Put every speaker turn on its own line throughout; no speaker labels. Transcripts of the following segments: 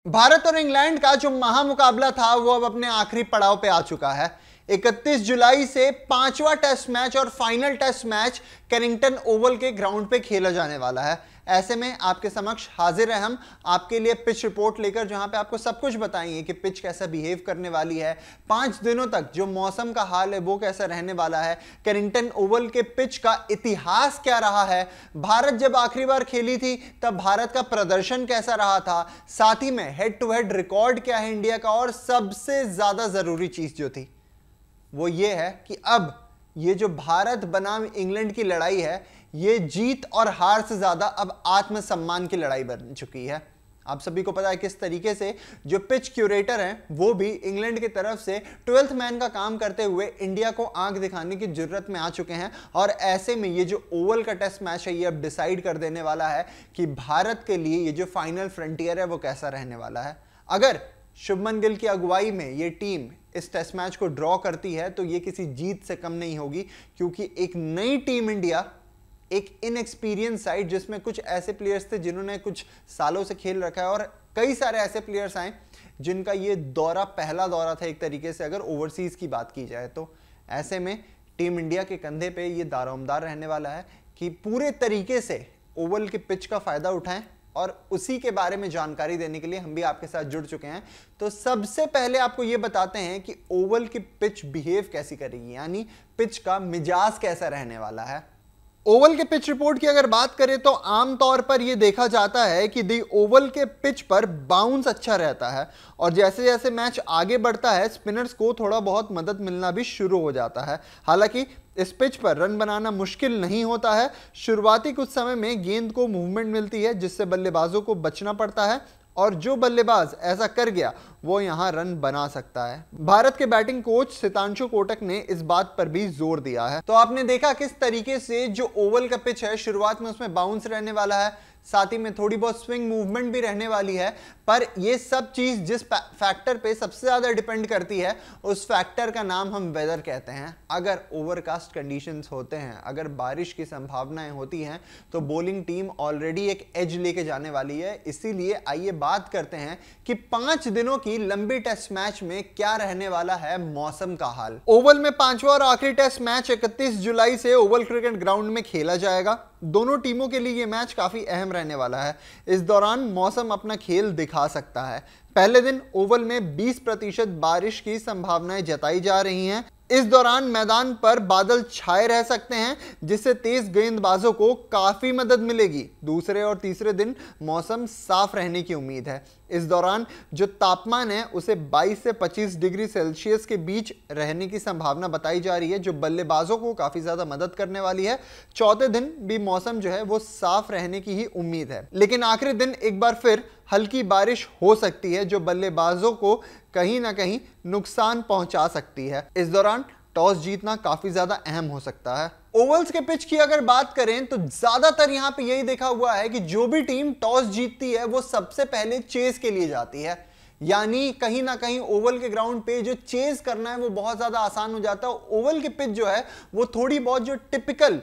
भारत और इंग्लैंड का जो महामुकाबला था वो अब अपने आखिरी पड़ाव पे आ चुका है। 31 जुलाई से पांचवा टेस्ट मैच और final test match Kennington Oval के ग्राउंड पे खेला जाने वाला है। ऐसे में आपके समक्ष हाजिर है हम आपके लिए पिच रिपोर्ट लेकर, जहां पे आपको सब कुछ बताएंगे कि पिच कैसा बिहेव करने वाली है, 5 दिनों तक जो मौसम का हाल है वो कैसा रहने वाला है, कैरिंगटन ओवल के पिच का इतिहास क्या रहा है, भारत जब आखिरी बार खेली थी तब भारत का प्रदर्शन कैसा रहा था, साथ ही में हेड टू हेड रिकॉर्ड क्या है इंडिया का, और सबसे ज्यादा जरूरी चीज जो थी वो ये है कि अब ये जो भारत बनाम इंग्लैंड की लड़ाई है ये जीत और हार से ज्यादा अब आत्मसम्मान की लड़ाई बन चुकी है। आप सभी को पता है किस तरीके से जो पिच क्यूरेटर हैं वो भी इंग्लैंड की तरफ से 12th मैन का काम करते हुए इंडिया को आंख दिखाने की जरूरत में आ चुके हैं। और ऐसे में ये जो ओवल का टेस्ट मैच है ये अब डिसाइड कर देने वाला है कि भारत के लिए ये जो फाइनल फ्रंटियर है वो कैसा रहने वाला है। अगर शुभमन गिल की अगुवाई में ये टीम इस टेस्ट मैच को ड्रॉ करती है तो ये किसी जीत से कम नहीं होगी, क्योंकि एक नई टीम इंडिया, एक इनएक्सपीरियंस साइड जिसमें कुछ ऐसे प्लेयर्स थे जिन्होंने कुछ सालों से खेल रखा है और कई सारे ऐसे प्लेयर्स आए जिनका ये दौरा पहला दौरा था एक तरीके से अगर ओवरसीज की बात की जाए तो। ऐसे में टीम इंडिया के कंधे पे ये दारोमदार रहने वाला है कि पूरे तरीके से ओवल के पिच का फायदा उठाएं, और उसी के बारे में जानकारी देने के लिए हम भी आपके साथ जुड़ चुके हैं। तो सबसे पहले आपको यह बताते हैं कि ओवल की पिच बिहेव कैसी करेगी, यानी पिच का मिजाज कैसा रहने वाला है। ओवल के पिच रिपोर्ट की अगर बात करें तो आमतौर पर यह देखा जाता है कि दी ओवल के पिच पर बाउंस अच्छा रहता है, और जैसे जैसे मैच आगे बढ़ता है स्पिनर्स को थोड़ा बहुत मदद मिलना भी शुरू हो जाता है। हालांकि इस पिच पर रन बनाना मुश्किल नहीं होता है। शुरुआती कुछ समय में गेंद को मूवमेंट मिलती है जिससे बल्लेबाजों को बचना पड़ता है, और जो बल्लेबाज ऐसा कर गया वो यहां रन बना सकता है। भारत के बैटिंग कोच सितांशु कोटक ने इस बात पर भी जोर दिया है। तो आपने देखा किस तरीके से जो ओवल का पिच है शुरुआत में उसमें बाउंस रहने वाला है, साथ ही में थोड़ी बहुत स्विंग मूवमेंट भी रहने वाली है, पर ये सब चीज जिस फैक्टर पे सबसे ज्यादा डिपेंड करती है उस फैक्टर का नाम हम वेदर कहते हैं। अगर ओवरकास्ट कंडीशंस होते हैं, अगर बारिश की संभावनाएं होती हैं तो बॉलिंग टीम ऑलरेडी एक एज लेके जाने वाली है। इसीलिए आइए बात करते हैं कि 5 दिनों की लंबी टेस्ट मैच में क्या रहने वाला है मौसम का हाल। ओवल में 5वां और आखिरी टेस्ट मैच 31 जुलाई से ओवल क्रिकेट ग्राउंड में खेला जाएगा। दोनों टीमों के लिए यह मैच काफी अहम रहने वाला है। इस दौरान मौसम अपना खेल दिखा सकता है। पहले दिन ओवल में 20% बारिश की संभावनाएं जताई जा रही हैं। इस दौरान मैदान पर बादल छाए रह सकते हैं जिससे तेज गेंदबाजों को काफी मदद मिलेगी। दूसरे और तीसरे दिन मौसम साफ रहने की उम्मीद है। इस दौरान जो तापमान है उसे 22 से 25 डिग्री सेल्सियस के बीच रहने की संभावना बताई जा रही है, जो बल्लेबाजों को काफी ज्यादा मदद करने वाली है। चौथे दिन भी मौसम जो है वो साफ रहने की ही उम्मीद है, लेकिन आखिरी दिन एक बार फिर हल्की बारिश हो सकती है जो बल्लेबाजों को कहीं ना कहीं नुकसान पहुंचा सकती है। इस दौरान टॉस जीतना काफी ज्यादा अहम हो सकता है। ओवल्स के पिच की अगर बात करें तो ज्यादातर यहां पे यही देखा हुआ है कि जो भी टीम टॉस जीतती है वो सबसे पहले चेस के लिए जाती है, यानी कहीं ना कहीं ओवल के ग्राउंड पे जो चेस करना है वो बहुत ज्यादा आसान हो जाता है। ओवल की पिच जो है वो थोड़ी बहुत जो टिपिकल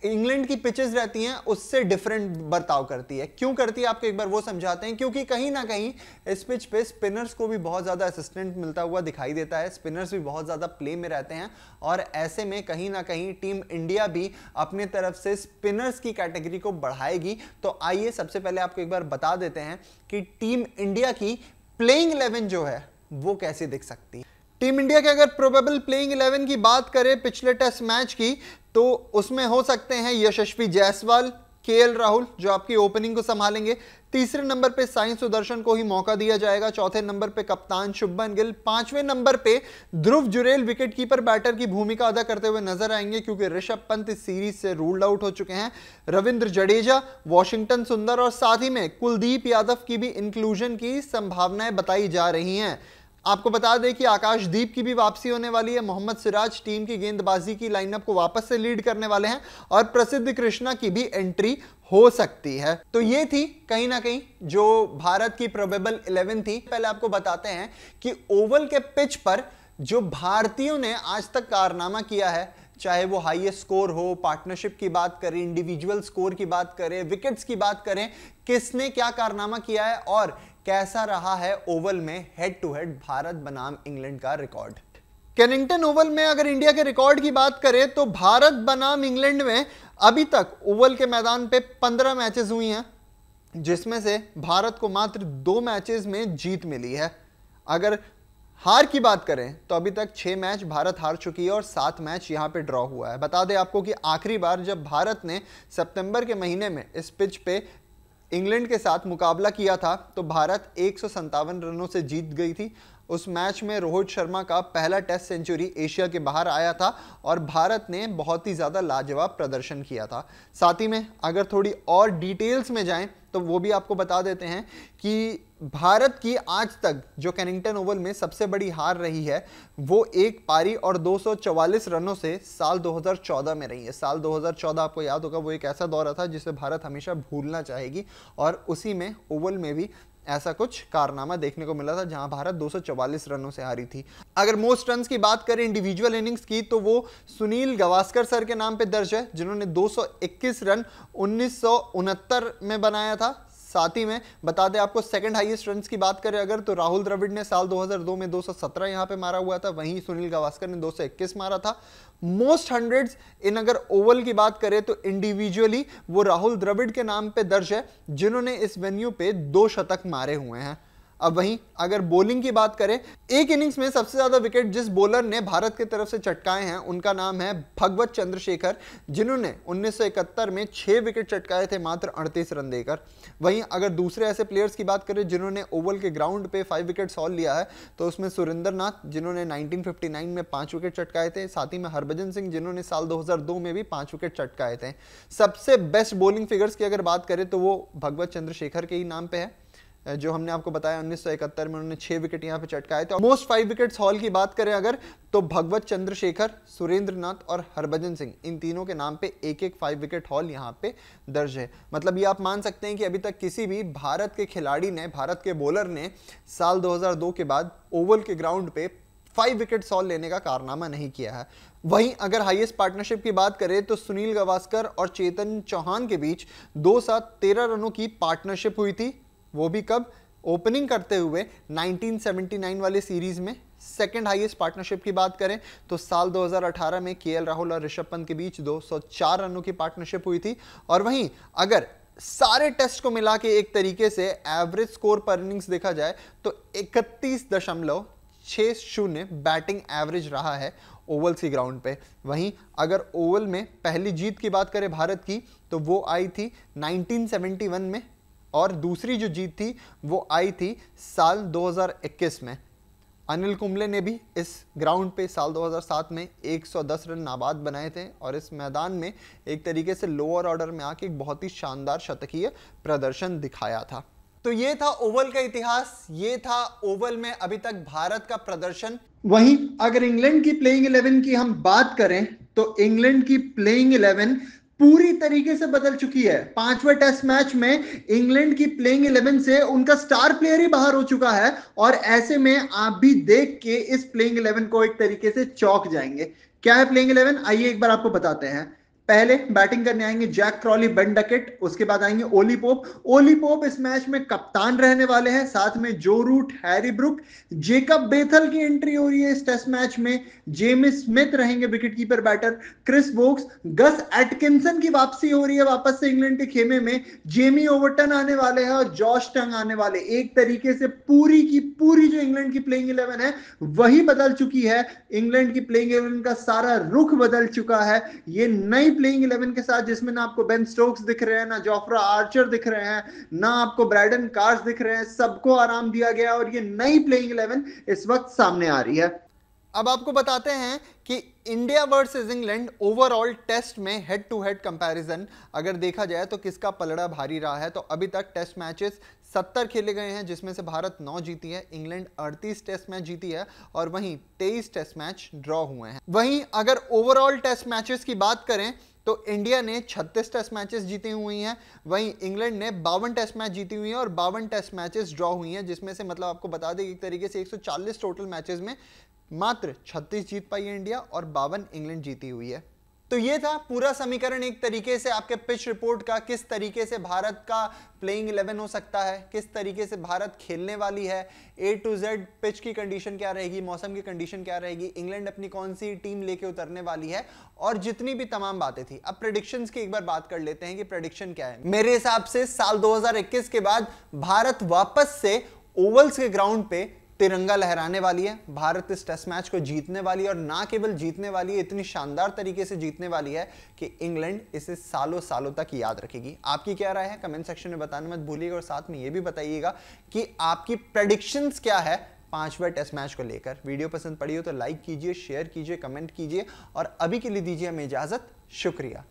इंग्लैंड की पिचेस रहती हैं उससे डिफरेंट बर्ताव करती है। क्यों करती है आपको एक बार वो समझाते हैं, क्योंकि कहीं ना कहीं इस पिच पे स्पिनर्स को भी बहुत ज़्यादा असिस्टेंट मिलता हुआ दिखाई देता है। स्पिनर्स भी बहुत ज़्यादा प्ले में रहते हैं, और ऐसे में कहीं ना कहीं टीम इंडिया भी अपने तरफ से स्पिनर्स की कैटेगरी को बढ़ाएगी। तो आइए सबसे पहले आपको एक बार बता देते हैं कि टीम इंडिया की प्लेइंग 11 जो है वो कैसे दिख सकती है। टीम इंडिया के अगर प्रोबेबल प्लेइंग 11 की बात करें पिछले टेस्ट मैच की तो उसमें हो सकते हैं यशस्वी जायसवाल, केएल राहुल जो आपकी ओपनिंग को संभालेंगे। तीसरे नंबर पे साई सुदर्शन को ही मौका दिया जाएगा। चौथे नंबर पे कप्तान शुभमन गिल। 5वें नंबर पे ध्रुव जुरेल विकेटकीपर बैटर की भूमिका अदा करते हुए नजर आएंगे, क्योंकि ऋषभ पंत इस सीरीज से रूल्ड आउट हो चुके हैं। रविंद्र जडेजा, वॉशिंगटन सुंदर और साथ ही में कुलदीप यादव की भी इंक्लूजन की संभावनाएं बताई जा रही हैं। आपको बता दें कि आकाशदीप की भी वापसी होने वाली है। मोहम्मद सिराज टीम की गेंदबाजी की लाइनअप को वापस से लीड करने वाले हैं, और प्रसिद्ध कृष्णा की भी एंट्री हो सकती है। तो ये थी कहीं ना कहीं जो भारत की प्रोबेबल 11 थी। पहले आपको बताते हैं कि ओवल के पिच पर जो भारतीयों ने आज तक कारनामा किया है, चाहे वो हाईएस्ट स्कोर हो, पार्टनरशिप की बात करें, इंडिविजुअल स्कोर की बात करें, विकेट्स की बात करें, किसने क्या कारनामा किया है और कैसा रहा है ओवल में हेड टू हेड भारत बनाम इंग्लैंड का रिकॉर्ड। केनिंगटन ओवल में अगर इंडिया के रिकॉर्ड की बात करें तो भारत बनाम इंग्लैंड में अभी तक ओवल के मैदान पे 15 मैचेस हुई हैं, जिसमें से भारत को मात्र 2 मैचेस में जीत मिली है। अगर हार की बात करें तो अभी तक 6 मैच भारत हार चुकी है और 7 मैच यहां पे ड्रॉ हुआ है। बता दें आपको कि आखिरी बार जब भारत ने सितंबर के महीने में इस पिच पे इंग्लैंड के साथ मुकाबला किया था तो भारत 157 रनों से जीत गई थी। उस मैच में रोहित शर्मा का पहला टेस्ट सेंचुरी एशिया के बाहर आया था और भारत ने बहुत ही ज़्यादा लाजवाब प्रदर्शन किया था। साथ ही में अगर थोड़ी और डिटेल्स में जाएं तो वो भी आपको बता देते हैं कि भारत की आज तक जो केनिंगटन ओवल में सबसे बड़ी हार रही है वो एक पारी और 244 रनों से साल 2014 में रही है। साल 2014 आपको याद होगा वो एक ऐसा दौर था जिसे भारत हमेशा भूलना चाहेगी और उसी में ओवल में भी ऐसा कुछ कारनामा देखने को मिला था जहां भारत 244 रनों से हारी थी। अगर मोस्ट रन्स की बात करें इंडिविजुअल इनिंग्स की तो वो सुनील गावस्कर सर के नाम पे दर्ज है, जिन्होंने 221 रन 1969 में बनाया था। साथ ही में बता दें आपको सेकंड हाईएस्ट रन्स की बात करें अगर तो राहुल द्रविड़ ने साल 2002 में 217 यहां पे मारा हुआ था, वहीं सुनील गावस्कर ने 221 मारा था। मोस्ट हंड्रेड्स इन अगर ओवल की बात करें तो इंडिविजुअली वो राहुल द्रविड़ के नाम पे दर्ज है, जिन्होंने इस वेन्यू पे 2 शतक मारे हुए हैं। अब वहीं अगर बॉलिंग की बात करें, एक इनिंग्स में सबसे ज्यादा विकेट जिस बॉलर ने भारत की तरफ से चटकाए हैं उनका नाम है भगवत चंद्रशेखर, जिन्होंने 1971 में 6 विकेट चटकाए थे मात्र 38 रन देकर। वहीं अगर दूसरे ऐसे प्लेयर्स की बात करें जिन्होंने ओवल के ग्राउंड पे 5 विकेट हॉल लिया है तो उसमें सुरेंद्र नाथ, जिन्होंने 1959 में 5 विकेट चटकाए थे। साथ ही में हरभजन सिंह, जिन्होंने साल 2002 में भी 5 विकेट चटकाए थे। सबसे बेस्ट बॉलिंग फिगर्स की अगर बात करें तो वो भगवत चंद्रशेखर के ही नाम पे है, जो हमने आपको बताया 1971 में उन्होंने 6 विकेट यहां पे चटकाए थे। मोस्ट 5 विकेट्स हॉल की बात करें अगर तो भगवत चंद्रशेखर, सुरेंद्र नाथ और हरभजन सिंह, इन तीनों के नाम पे एक 5 विकेट हॉल यहां पे दर्ज है। मतलब ये आप मान सकते हैं कि अभी तक किसी भी भारत के खिलाड़ी ने, भारत के बॉलर ने साल 2002 के बाद ओवल के ग्राउंड पे 5 विकेट हॉल लेने का कारनामा नहीं किया है। वहीं अगर हाईएस्ट पार्टनरशिप की बात करें तो सुनील गावस्कर और चेतन चौहान के बीच 2-13 रनों की पार्टनरशिप हुई थी, वो भी कब? ओपनिंग करते हुए 1979 वाले सीरीज में। सेकंड हाईएस्ट पार्टनरशिप की बात करें तो साल 2018 में केएल राहुल और ऋषभ पंत के बीच 204 रनों की पार्टनरशिप हुई थी। और वहीं अगर सारे टेस्ट को मिला के एक तरीके से एवरेज स्कोर पर इनिंग्स देखा जाए तो 31.60 बैटिंग एवरेज रहा है ओवल सी ग्राउंड पे। वहीं अगर ओवल में पहली जीत की बात करें भारत की तो वो आई थी 1971 में और दूसरी जो जीत थी वो आई थी साल 2021 में। अनिल कुंबले ने भी इस ग्राउंड पे साल 2007 में 110 रन नाबाद बनाए थे और इस मैदान में एक तरीके से लोअर ऑर्डर में आके एक बहुत ही शानदार शतकीय प्रदर्शन दिखाया था। तो ये था ओवल का इतिहास, ये था ओवल में अभी तक भारत का प्रदर्शन। वहीं अगर इंग्लैंड की प्लेइंग 11 की हम बात करें तो इंग्लैंड की प्लेइंग 11 पूरी तरीके से बदल चुकी है। 5वें टेस्ट मैच में इंग्लैंड की प्लेइंग 11 से उनका स्टार प्लेयर ही बाहर हो चुका है और ऐसे में आप भी देख के इस प्लेइंग 11 को एक तरीके से चौंक जाएंगे। क्या है प्लेइंग 11? आइए एक बार आपको बताते हैं। पहले बैटिंग करने आएंगे जैक क्रॉली, बेन डकेट, उसके बाद आएंगे ओली पोप। ओली पोप इस मैच में कप्तान रहने वाले हैं। साथ में Joe Root, Harry Brook, Jacob Bethell की एंट्री हो रही है इस टेस्ट मैच में। जेम्स स्मिथ रहेंगे wicketkeeper batter. Chris Woakes, Gus Atkinson की वापसी हो रही है वापस से इंग्लैंड के खेमे में। जेमी ओवरटन आने वाले हैं और जॉश टंग आने वाले। एक तरीके से पूरी की पूरी जो इंग्लैंड की प्लेइंग 11 है वही बदल चुकी है। इंग्लैंड की प्लेइंग 11 का सारा रुख बदल चुका है। ये नई प्लेइंग 11 के साथ, जिसमें ना आपको बेन स्टोक्स दिख रहे हैं, ना जोफ्रा आर्चर दिख रहे हैं, ना आपको ब्रैडन कार्स दिख रहे हैं, सबको आराम दिया गया और ये नई प्लेइंग 11 इस वक्त सामने आ रही है। अब आपको बताते हैं कि India versus England overall test में हेड टू हेड कंपैरिजन अगर देखा जाए तो किसका पलड़ा भारी रहा है। तो अभी तक टेस्ट मैचेस 70 खेले गए हैं, जिसमें से भारत 9 जीती है, इंग्लैंड 38 टेस्ट मैच जीती है और वहीं 23 टेस्ट मैच ड्रॉ हुए हैं। वहीं अगर ओवरऑल टेस्ट मैचेस की बात करें तो इंडिया ने 36 टेस्ट मैचेस जीती हुई हैं, वहीं इंग्लैंड ने 52 टेस्ट मैच जीती हुई हैं और 52 टेस्ट मैचेस ड्रॉ हुई हैं, जिसमें से मतलब आपको बता दें एक तरीके से 140 टोटल मैचेस में मात्र 36 जीत पाई है इंडिया और 52 इंग्लैंड जीती हुई है। तो ये था पूरा समीकरण एक तरीके से आपके पिच रिपोर्ट का, किस तरीके से भारत का प्लेइंग 11 हो सकता है, किस तरीके से भारत खेलने वाली है, A to Z पिच की कंडीशन क्या रहेगी, मौसम की कंडीशन क्या रहेगी, इंग्लैंड अपनी कौन सी टीम लेके उतरने वाली है, और जितनी भी तमाम बातें थी। अब प्रेडिक्शंस की एक बार बात कर लेते हैं कि प्रेडिक्शन क्या है। मेरे हिसाब से साल 2021 के बाद भारत वापस से ओवल्स के ग्राउंड पे तिरंगा लहराने वाली है। भारत इस टेस्ट मैच को जीतने वाली है, और ना केवल जीतने वाली है, इतनी शानदार तरीके से जीतने वाली है कि इंग्लैंड इसे सालों सालों तक याद रखेगी। आपकी क्या राय है कमेंट सेक्शन में बताना मत भूलिएगा, और साथ में यह भी बताइएगा कि आपकी प्रेडिक्शंस क्या है 5वें टेस्ट मैच को लेकर। वीडियो पसंद पड़ी हो तो लाइक कीजिए, शेयर कीजिए, कमेंट कीजिए, और अभी के लिए दीजिए हमें इजाजत। शुक्रिया।